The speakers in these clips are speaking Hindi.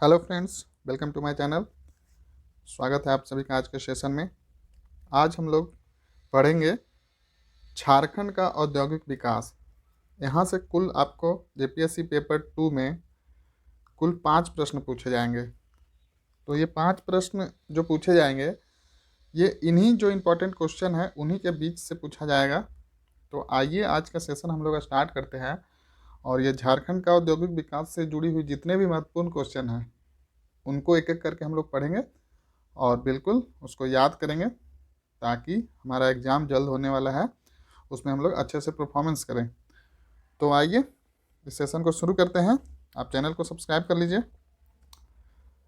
Hello friends, welcome to my channel. स्वागत है आप सभी का आज के सेशन में। आज हम लोग पढ़ेंगे झारखंड का औद्योगिक विकास। यहाँ से कुल आपको जेपीएससी पेपर 2 में कुल 5 प्रश्न पूछे जाएंगे। तो ये 5 प्रश्न जो पूछे जाएंगे ये इन्हीं जो इम्पोर्टेंट क्वेश्चन है उन्हीं के बीच से पूछा जाएगा। तो आइए आज का सेशन हम लोग स्टार्ट करते हैं। और ये झारखंड का औद्योगिक विकास से जुड़ी हुई जितने भी महत्वपूर्ण क्वेश्चन हैं उनको एक एक करके हम लोग पढ़ेंगे और बिल्कुल उसको याद करेंगे ताकि हमारा एग्ज़ाम जल्द होने वाला है, उसमें हम लोग अच्छे से परफॉर्मेंस करें। तो आइए इस सेशन को शुरू करते हैं। आप चैनल को सब्सक्राइब कर लीजिए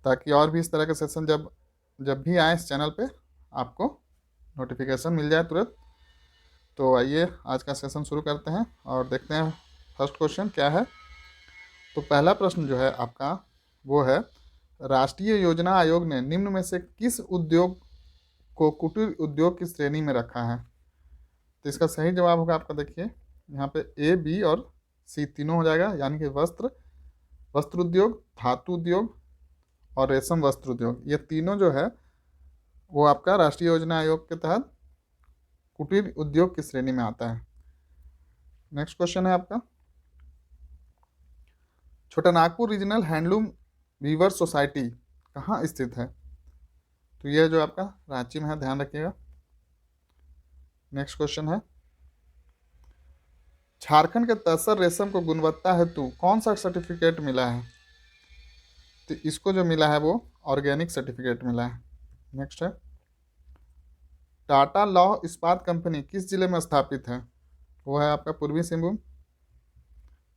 ताकि और भी इस तरह के सेशन जब जब भी आए इस चैनल पे आपको नोटिफिकेशन मिल जाए तुरंत। तो आइए आज का सेशन शुरू करते हैं और देखते हैं फर्स्ट क्वेश्चन क्या है। तो पहला प्रश्न जो है आपका वो है, राष्ट्रीय योजना आयोग ने निम्न में से किस उद्योग को कुटीर उद्योग की श्रेणी में रखा है? तो इसका सही जवाब होगा आपका, देखिए यहाँ पे ए, बी और सी तीनों हो जाएगा, यानी कि वस्त्र उद्योग, धातु उद्योग और रेशम वस्त्र उद्योग, ये तीनों जो है वो आपका राष्ट्रीय योजना आयोग के तहत कुटीर उद्योग की श्रेणी में आता है। नेक्स्ट क्वेश्चन है आपका, Chota Nagpur regional handloom weaver society कहाँ स्थित है? तो यह जो आपका रांची में है, ध्यान रखिएगा। नेक्स्ट क्वेश्चन है, झारखंड के तसर रेशम को गुणवत्ता हेतु कौन सा सर्टिफिकेट मिला है? तो इसको जो मिला है वो ऑर्गेनिक सर्टिफिकेट मिला है। नेक्स्ट है, टाटा लौह इस्पात कंपनी किस जिले में स्थापित है? वो है आपका पूर्वी सिंहभूम।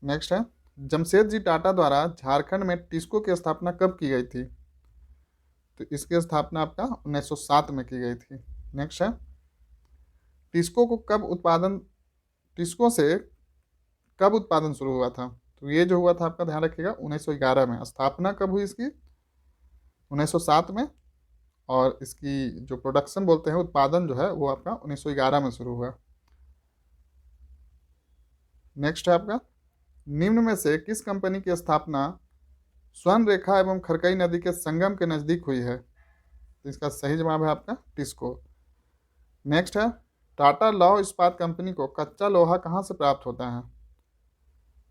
नेक्स्ट है, जमशेद जी टाटा द्वारा झारखंड में टिस्को की स्थापना कब की गई थी? तो इसकी स्थापना आपका 1907 में की गई थी। नेक्स्ट है, टिस्को से कब उत्पादन शुरू हुआ था? तो ये जो हुआ था आपका, ध्यान रखिएगा, 1911 में। स्थापना कब हुई इसकी? 1907 में। और इसकी जो प्रोडक्शन बोलते हैं, उत्पादन जो है वो आपका 1911 में शुरू हुआ। नेक्स्ट है आपका, निम्न में से किस कंपनी की स्थापना स्वर्ण रेखा एवं खरकई नदी के संगम के नज़दीक हुई है? तो इसका सही जवाब है आपका टिस्को। नेक्स्ट है, टाटा लौह इस्पात कंपनी को कच्चा लोहा कहाँ से प्राप्त होता है?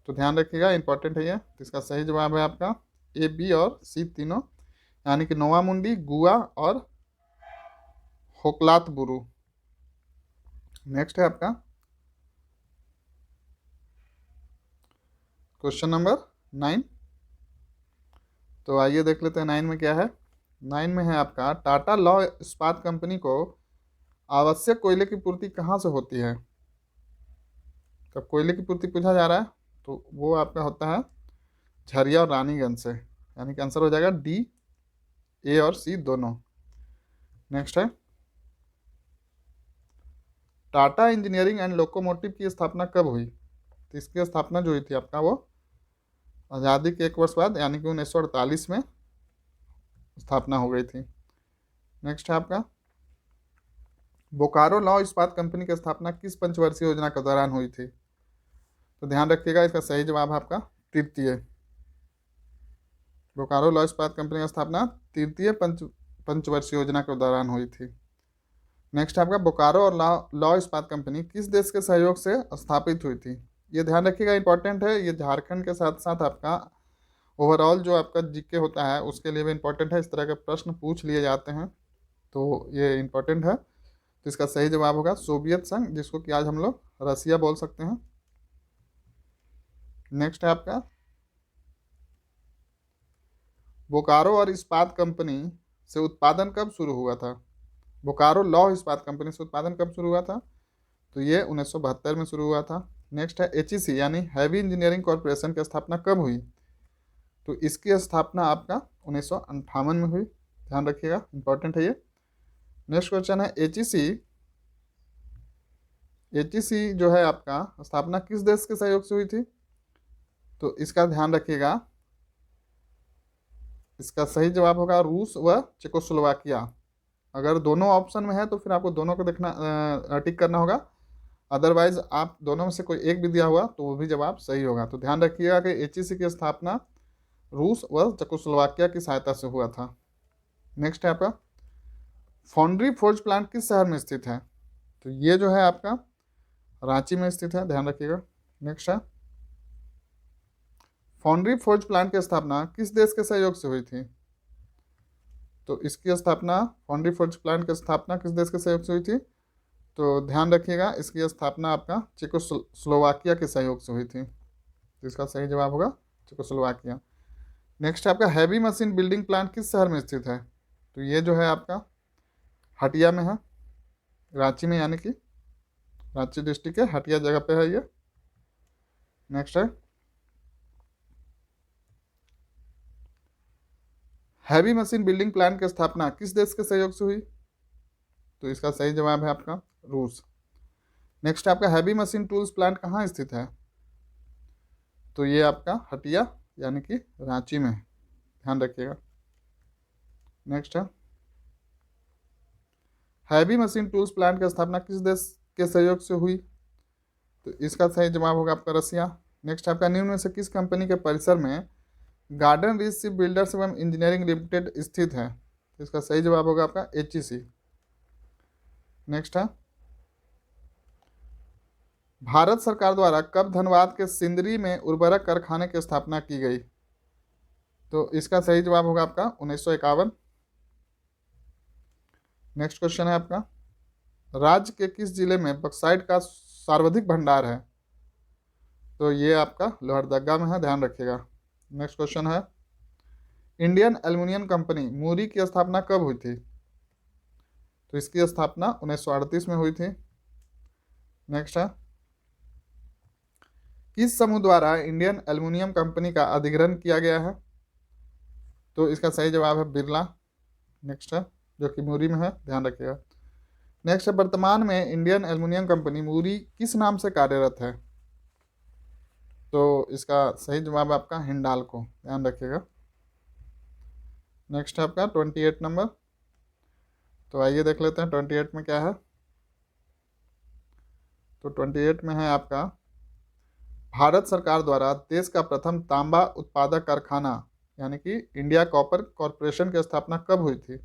तो ध्यान रखिएगा, इंपॉर्टेंट है ये। तो इसका सही जवाब है आपका ए, बी और सी तीनों, यानी कि नोवामुंडी, गुआ और होकलातबुरु। नेक्स्ट है आपका क्वेश्चन नंबर 9। तो आइए देख लेते हैं 9 में क्या है। 9 में है आपका, टाटा लौह इस्पात कंपनी को आवश्यक कोयले की पूर्ति कहाँ से होती है? कब कोयले की पूर्ति पूछा जा रहा है तो वो आपका होता है झरिया और रानीगंज से, यानी कि आंसर हो जाएगा डी, ए और सी दोनों। नेक्स्ट है, टाटा इंजीनियरिंग एंड लोकोमोटिव की स्थापना कब हुई? तो इसकी स्थापना जो हुई थी आपका वो आज़ादी के 1 वर्ष बाद, यानी कि 1948 में स्थापना हो गई थी। नेक्स्ट है आपका, बोकारो लौह इस्पात कंपनी की स्थापना किस पंचवर्षीय योजना के दौरान हुई थी? तो ध्यान रखिएगा, इसका सही जवाब है आपका तृतीय। बोकारो लौह इस्पात कंपनी की स्थापना तृतीय पंचवर्षीय योजना के दौरान हुई थी। नेक्स्ट आपका, बोकारो और लौह इस्पात कंपनी किस देश के सहयोग से स्थापित हुई थी? ये ध्यान रखिएगा, इंपॉर्टेंट है। ये झारखंड के साथ साथ आपका ओवरऑल जो आपका जीके होता है उसके लिए भी इंपॉर्टेंट है। इस तरह के प्रश्न पूछ लिए जाते हैं, तो ये इंपॉर्टेंट है। तो इसका सही जवाब होगा सोवियत संघ, जिसको कि आज हम लोग रसिया बोल सकते हैं। नेक्स्ट है आपका, बोकारो और इस्पात कंपनी से उत्पादन कब शुरू हुआ था? बोकारो लौह इस्पात कंपनी से उत्पादन कब शुरू हुआ था? तो ये 1972 में शुरू हुआ था। नेक्स्ट है, एचईसी यानी हैवी इंजीनियरिंग कॉरपोरेशन की स्थापना कब हुई? तो इसकी स्थापना आपका 1958 में हुई। ध्यान रखिएगा, इंपॉर्टेंट है ये। नेक्स्ट क्वेश्चन है, एचईसी जो है आपका स्थापना किस देश के सहयोग से हुई थी? तो इसका ध्यान रखिएगा, इसका सही जवाब होगा रूस व चेकोस्लोवाकिया। अगर दोनों ऑप्शन में है तो फिर आपको दोनों को देखना, टिक करना होगा। अदरवाइज आप दोनों में से कोई एक भी दिया हुआ तो वो भी जवाब सही होगा। तो ध्यान रखिएगा कि एचईसी की स्थापना रूस व चेकोस्लोवाकिया की सहायता से हुआ था। नेक्स्ट है आपका फाउंड्री फोर्ज प्लांट किस शहर में स्थित है? तो ये जो है आपका रांची में स्थित है, ध्यान रखिएगा। नेक्स्ट है फाउंड्री फोर्ज प्लांट की स्थापना किस देश के सहयोग से हुई थी? तो इसकी स्थापना फाउंड्री फोर्ज प्लांट की स्थापना किस देश के सहयोग से हुई थी? तो ध्यान रखिएगा, इसकी स्थापना आपका चेकोस्लोवाकिया के सहयोग से हुई थी। तो इसका सही जवाब होगा चेकोस्लोवाकिया। नेक्स्ट है आपका हैवी मशीन बिल्डिंग प्लांट किस शहर में स्थित है? तो ये जो है आपका हटिया में है, रांची में, यानी कि रांची डिस्ट्रिक्ट है, हटिया जगह पे है ये। नेक्स्ट है हैवी मशीन बिल्डिंग प्लांट की स्थापना किस देश के सहयोग से हुई? तो इसका सही जवाब है आपका रूस। नेक्स्ट आपका हैवी मशीन टूल्स प्लांट कहाँ स्थित है? तो ये आपका हटिया यानी कि रांची में, ध्यान रखिएगा। नेक्स्ट है हैवी मशीन टूल्स प्लांट की स्थापना किस देश के सहयोग से हुई? तो इसका सही जवाब होगा आपका रसिया। नेक्स्ट आपका निम्न में से किस कंपनी के परिसर में गार्डन रीच शिप बिल्डर्स एवं इंजीनियरिंग लिमिटेड स्थित है? तो इसका सही जवाब होगा आपका HEC। नेक्स्ट है भारत सरकार द्वारा कब धनबाद के सिंदरी में उर्वरक कारखाने की स्थापना की गई? तो इसका सही जवाब होगा आपका 1951। नेक्स्ट क्वेश्चन है आपका राज्य के किस जिले में बक्साइट का सर्वाधिक भंडार है? तो ये आपका लोहरदगा में है, ध्यान रखिएगा। नेक्स्ट क्वेश्चन है इंडियन एल्युमिनियम कंपनी मूरी की स्थापना कब हुई थी? तो इसकी स्थापना 1938 में हुई थी। नेक्स्ट है किस समूह द्वारा इंडियन एल्युमिनियम कंपनी का अधिग्रहण किया गया है? तो इसका सही जवाब है बिरला। नेक्स्ट है जो कि मूरी में है, ध्यान रखिएगा। नेक्स्ट है वर्तमान में इंडियन एल्युमिनियम कंपनी मूरी किस नाम से कार्यरत है? तो इसका सही जवाब आपका हिंडाल्को, ध्यान रखिएगा। नेक्स्ट है आपका 28 नंबर। तो आइए देख लेते हैं 28 में क्या है। तो 28 में है आपका भारत सरकार द्वारा देश का प्रथम तांबा उत्पादक कारखाना यानी कि इंडिया कॉपर कॉरपोरेशन की स्थापना कब हुई थी?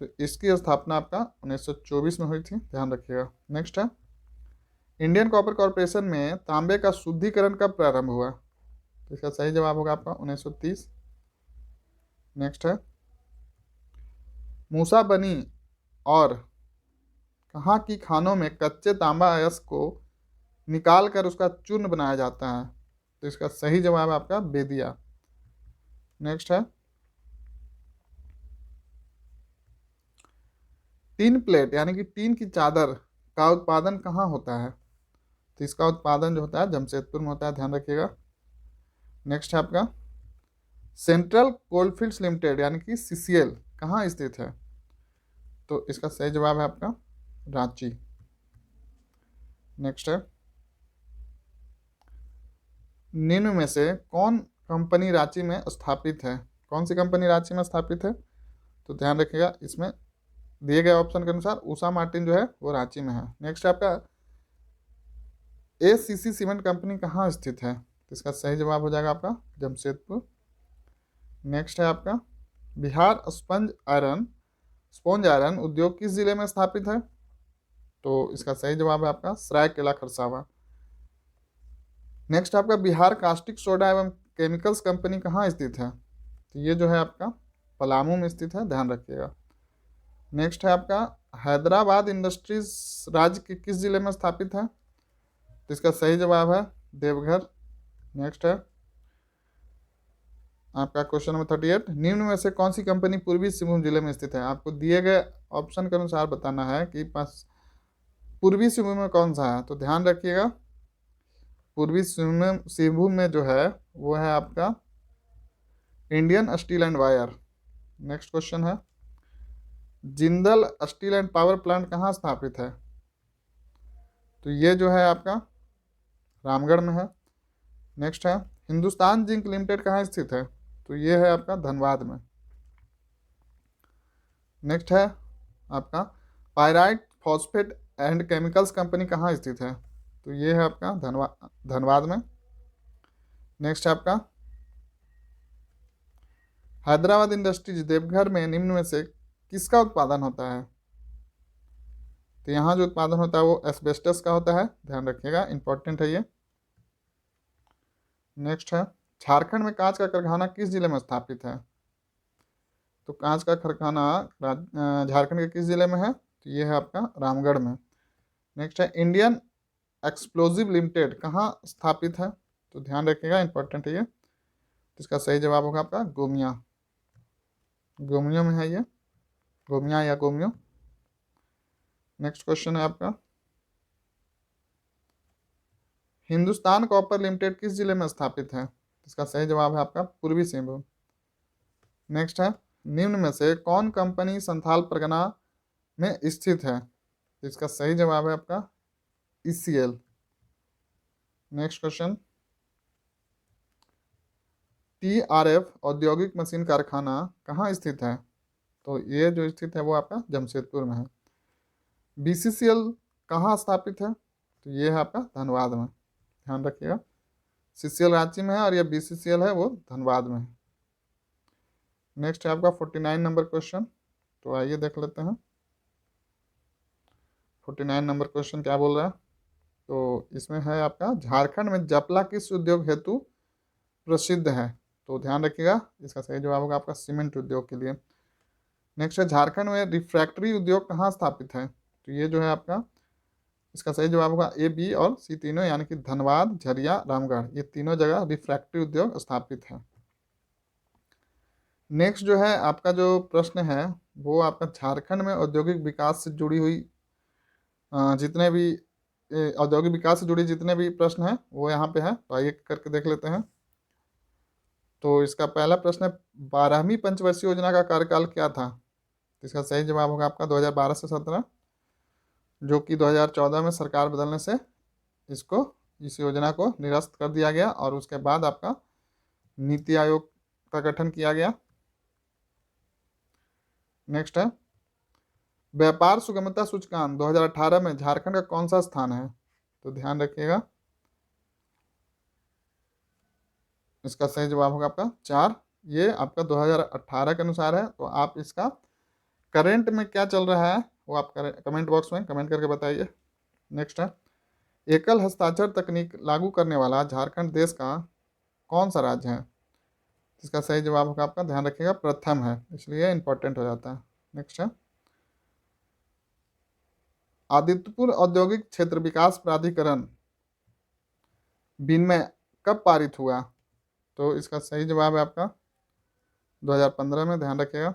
तो इसकी स्थापना आपका 1924 में हुई थी, ध्यान रखिएगा। नेक्स्ट है इंडियन कॉपर कॉरपोरेशन में तांबे का शुद्धिकरण कब प्रारंभ हुआ? तो इसका सही जवाब होगा आपका 1930। नेक्स्ट है मूसा बनी और कहाँ की खानों में कच्चे तांबा अयस्क को निकाल कर उसका चूर्ण बनाया जाता है? तो इसका सही जवाब आपका बेदिया। नेक्स्ट है टीन प्लेट यानी कि टीन की चादर का उत्पादन कहाँ होता है? तो इसका उत्पादन जो होता है जमशेदपुर में होता है, ध्यान रखिएगा। नेक्स्ट है आपका सेंट्रल कोलफील्ड्स लिमिटेड यानी कि CCL कहाँ स्थित है? तो इसका सही जवाब है आपका रांची। नेक्स्ट है निम्न में से कौन कंपनी रांची में स्थापित है? कौन सी कंपनी रांची में स्थापित है? तो ध्यान रखिएगा, इसमें दिए गए ऑप्शन के अनुसार उषा मार्टिन जो है वो रांची में है। नेक्स्ट आपका ACC सीमेंट कंपनी कहाँ स्थित है? तो इसका सही जवाब हो जाएगा आपका जमशेदपुर। नेक्स्ट है आपका बिहार स्पॉन्ज आयरन उद्योग किस जिले में स्थापित है? तो इसका सही जवाब है आपका सरायकेला खरसावां। नेक्स्ट आपका बिहार कास्टिक सोडा एवं केमिकल्स कंपनी कहाँ स्थित है? तो ये जो है आपका पलामू में स्थित है, ध्यान रखिएगा। नेक्स्ट है आपका हैदराबाद इंडस्ट्रीज राज्य के किस जिले में स्थापित है? तो इसका सही जवाब है देवघर। नेक्स्ट है आपका क्वेश्चन नंबर 38 निम्न में से कौन सी कंपनी पूर्वी सिंहभूम जिले में स्थित है? आपको दिए गए ऑप्शन के अनुसार बताना है कि पास पूर्वी सिंहभूम में कौन सा है। तो ध्यान रखिएगा पूर्वी सिंहभूम में जो है वो है आपका Indian steel and wire. Next question है Jindal steel and power plant कहाँ स्थापित है? तो ये जो है आपका रामगढ़ में है। नेक्स्ट है हिंदुस्तान जिंक लिमिटेड कहाँ स्थित है? तो ये है आपका धनबाद में। नेक्स्ट है आपका pyrite phosphate and chemicals company कहाँ स्थित है? तो ये है आपका धनबाद में। नेक्स्ट है आपका हैदराबाद इंडस्ट्रीज देवघर में निम्न में से किसका उत्पादन होता है? तो यहाँ जो उत्पादन होता है वो एस्बेस्टस का होता है, ध्यान रखिएगा, इंपॉर्टेंट है ये। नेक्स्ट है, झारखंड में कांच का कारखाना किस जिले में स्थापित है? तो कांच का कारखाना झारखंड के किस जिले में है? तो ये है आपका रामगढ़ में। नेक्स्ट है, इंडियन एक्सप्लोजिव लिमिटेड कहाँ स्थापित है? तो ध्यान रखिएगा, इंपॉर्टेंट है ये। तो इसका सही जवाब होगा आपका गोमिया, गोमियो में है ये, गोमिया या गोमियो। नेक्स्ट क्वेश्चन है आपका, हिंदुस्तान कॉपर लिमिटेड किस जिले में स्थापित है? इसका सही जवाब है आपका पूर्वी सिंहभूम। नेक्स्ट है, निम्न में से कौन कंपनी संथाल परगना में स्थित है? इसका सही जवाब है आपका ECL। नेक्स्ट क्वेश्चन, TRF औद्योगिक मशीन कारखाना कहाँ स्थित है? तो ये जो स्थित है वो आपका जमशेदपुर में है। BCCL कहाँ स्थापित है? तो ये है आपका धनबाद में, ध्यान रखिएगा। CCL रांची में है और ये BCCL है वो धनबाद में है। नेक्स्ट है आपका 49 नंबर क्वेश्चन, तो आइए देख लेते हैं 49 नंबर क्वेश्चन क्या बोल रहा है। तो इसमें है आपका, झारखंड में जपला किस उद्योग हेतु प्रसिद्ध है? तो ध्यान रखिएगा, इसका सही जवाब होगा आपका सीमेंट उद्योग के लिए। नेक्स्ट है, झारखंड में रिफ्रैक्टरी उद्योग कहाँ स्थापित है? तो ये जो है आपका, इसका सही जवाब होगा A, B और C तीनों, यानी कि धनबाद, झरिया, रामगढ़, ये तीनों जगह रिफ्रैक्टरी उद्योग स्थापित है। नेक्स्ट जो है आपका जो प्रश्न है वो आपका झारखंड में औद्योगिक विकास से जुड़ी हुई जितने भी औद्योगिक विकास से जुड़ी जितने भी प्रश्न हैं वो यहाँ पे है, तो आइए करके देख लेते हैं। तो इसका पहला प्रश्न है, 12वीं पंचवर्षीय योजना का कार्यकाल क्या था? तो इसका सही जवाब होगा आपका 2012 से 17, जो कि 2014 में सरकार बदलने से इस योजना को निरस्त कर दिया गया और उसके बाद आपका नीति आयोग का गठन किया गया। नेक्स्ट है, व्यापार सुगमता सूचकांक 2018 में झारखंड का कौन सा स्थान है? तो ध्यान रखिएगा, इसका सही जवाब होगा आपका 4। ये आपका 2018 के अनुसार है, तो आप इसका करंट में क्या चल रहा है वो आप कमेंट बॉक्स में कमेंट करके बताइए। नेक्स्ट है, एकल हस्ताक्षर तकनीक लागू करने वाला झारखंड देश का कौन सा राज्य है? इसका सही जवाब होगा आपका, ध्यान रखिएगा, प्रथम है, इसलिए इंपॉर्टेंट हो जाता है। नेक्स्ट है, आदित्यपुर औद्योगिक क्षेत्र विकास प्राधिकरण विनिमय कब पारित हुआ? तो इसका सही जवाब है आपका 2015 में, ध्यान रखिएगा।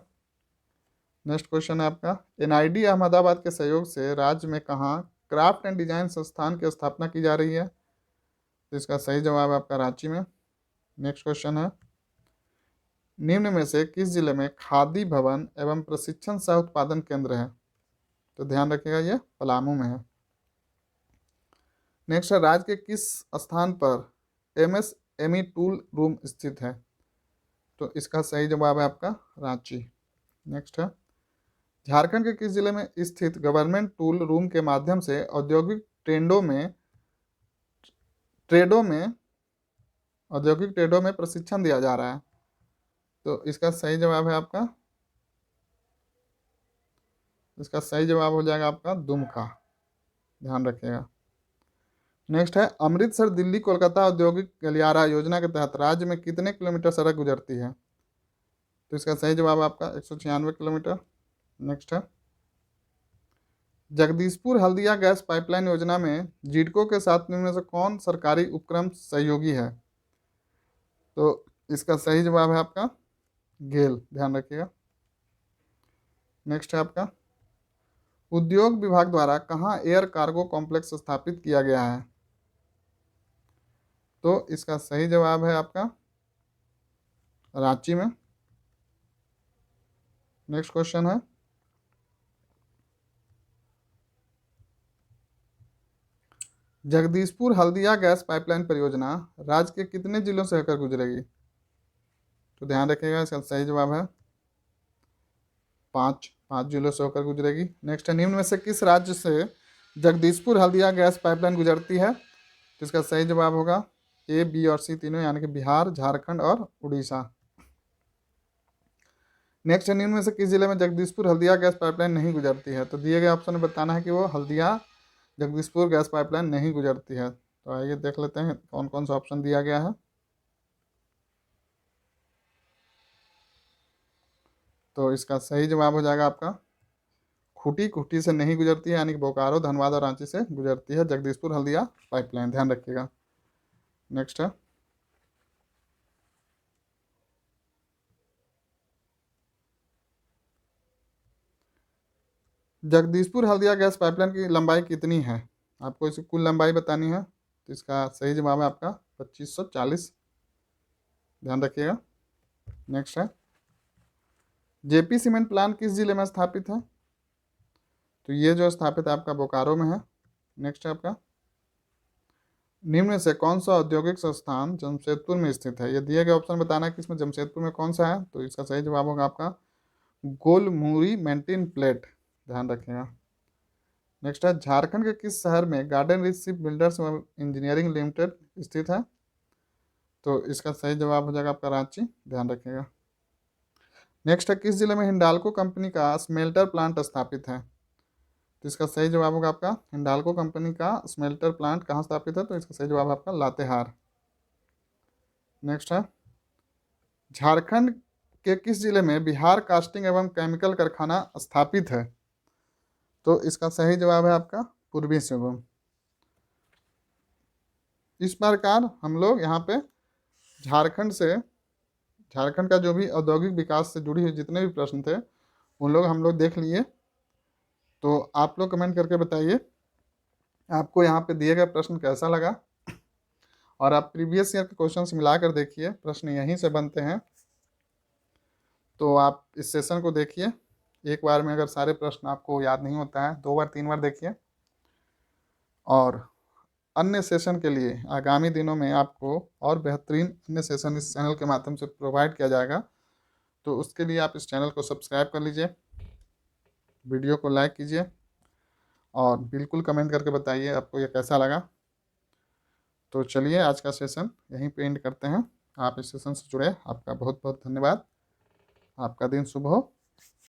नेक्स्ट क्वेश्चन है आपका, NID अहमदाबाद के सहयोग से राज्य में कहाँ क्राफ्ट एंड डिजाइन संस्थान की स्थापना की जा रही है? तो इसका सही जवाब है आपका रांची में। नेक्स्ट क्वेश्चन है, निम्न में से किस जिले में खादी भवन एवं प्रशिक्षण सह उत्पादन केंद्र है? तो ध्यान रखिएगा, ये पलामू में है। नेक्स्ट है, राज्य के किस स्थान पर MSME टूल रूम स्थित है? तो इसका सही जवाब है आपका रांची। नेक्स्ट है, झारखंड के किस जिले में स्थित गवर्नमेंट टूल रूम के माध्यम से औद्योगिक ट्रेडों में प्रशिक्षण दिया जा रहा है? तो इसका सही जवाब है आपका, इसका सही जवाब हो जाएगा आपका दुमका, ध्यान रखिएगा। नेक्स्ट है, अमृतसर दिल्ली कोलकाता औद्योगिक गलियारा योजना के तहत राज्य में कितने किलोमीटर सड़क गुजरती है? तो इसका सही जवाब आपका 196 किलोमीटर। नेक्स्ट है, जगदीशपुर हल्दिया गैस पाइपलाइन योजना में जीडको के साथ निम्न में से कौन सरकारी उपक्रम सहयोगी है? तो इसका सही जवाब है आपका गेल, ध्यान रखिएगा। नेक्स्ट है आपका, उद्योग विभाग द्वारा कहाँ एयर कार्गो कॉम्प्लेक्स स्थापित किया गया है? तो इसका सही जवाब है आपका रांची में। नेक्स्ट क्वेश्चन है, जगदीशपुर हल्दिया गैस पाइपलाइन परियोजना राज्य के कितने जिलों से होकर गुजरेगी? तो ध्यान रखिएगा, इसका सही जवाब है 5 जिलों से होकर गुजरेगी। नेक्स्ट है, निम्न में से किस राज्य से जगदीशपुर हल्दिया गैस पाइपलाइन गुजरती है? तो इसका सही जवाब होगा A, B और C तीनों, यानी कि बिहार, झारखंड और उड़ीसा। नेक्स्ट है, निम्न में से किस जिले में जगदीशपुर हल्दिया गैस पाइपलाइन नहीं गुजरती है? तो दिए गए ऑप्शन में बताना है कि वो हल्दिया जगदीशपुर गैस पाइपलाइन नहीं गुजरती है। तो आइए देख लेते हैं कौन कौन सा ऑप्शन दिया गया है। तो इसका सही जवाब हो जाएगा आपका खूंटी। खूंटी से नहीं गुजरती है, यानी कि बोकारो, धनबाद और रांची से गुजरती है जगदीशपुर हल्दिया पाइपलाइन, ध्यान रखिएगा। नेक्स्ट है, जगदीशपुर हल्दिया गैस पाइपलाइन की लंबाई कितनी है? आपको इसकी कुल लंबाई बतानी है। तो इसका सही जवाब है आपका 2540, ध्यान रखिएगा। नेक्स्ट है, जेपी सीमेंट प्लांट किस जिले में स्थापित है? तो ये जो स्थापित है आपका बोकारो में है। नेक्स्ट है आपका, निम्न में से कौन सा औद्योगिक संस्थान जमशेदपुर में स्थित है? ये दिए गए ऑप्शन बताना है कि इसमें जमशेदपुर में कौन सा है। तो इसका सही जवाब होगा आपका गोलमुरी मेंटेन प्लेट, ध्यान रखिएगा। नेक्स्ट है, झारखंड के किस शहर में गार्डन रिच शिप बिल्डर्स एवं इंजीनियरिंग लिमिटेड स्थित है? तो इसका सही जवाब हो जाएगा आपका रांची, ध्यान रखिएगा। नेक्स्ट है, किस जिले में हिंडाल्को कंपनी का स्मेल्टर प्लांट स्थापित है? तो इसका सही जवाब होगा आपका हिंडाल्को कंपनी का स्मेल्टर प्लांट कहाँ स्थापित है? तो इसका सही जवाब है आपका लातेहार। नेक्स्ट है, झारखंड के किस जिले में बिहार कास्टिंग एवं केमिकल कारखाना स्थापित है? तो इसका सही जवाब है आपका पूर्वी सिंहभूम। इस प्रकार हम लोग यहाँ पे झारखंड का जो भी औद्योगिक विकास से जुड़ी हुई जितने भी प्रश्न थे उन लोग हम लोग देख लिए। तो आप लोग कमेंट करके बताइए आपको यहाँ पे दिए गए प्रश्न कैसा लगा, और आप प्रीवियस ईयर के क्वेश्चंस मिलाकर देखिए, प्रश्न यहीं से बनते हैं। तो आप इस सेशन को देखिए, एक बार में अगर सारे प्रश्न आपको याद नहीं होता है 2 बार 3 बार देखिए। और अन्य सेशन के लिए आगामी दिनों में आपको और बेहतरीन अन्य सेशन इस चैनल के माध्यम से प्रोवाइड किया जाएगा। तो उसके लिए आप इस चैनल को सब्सक्राइब कर लीजिए, वीडियो को लाइक कीजिए और बिल्कुल कमेंट करके बताइए आपको ये कैसा लगा। तो चलिए आज का सेशन यहीं पे एंड करते हैं। आप इस सेशन से जुड़े, आपका बहुत बहुत धन्यवाद। आपका दिन शुभ हो।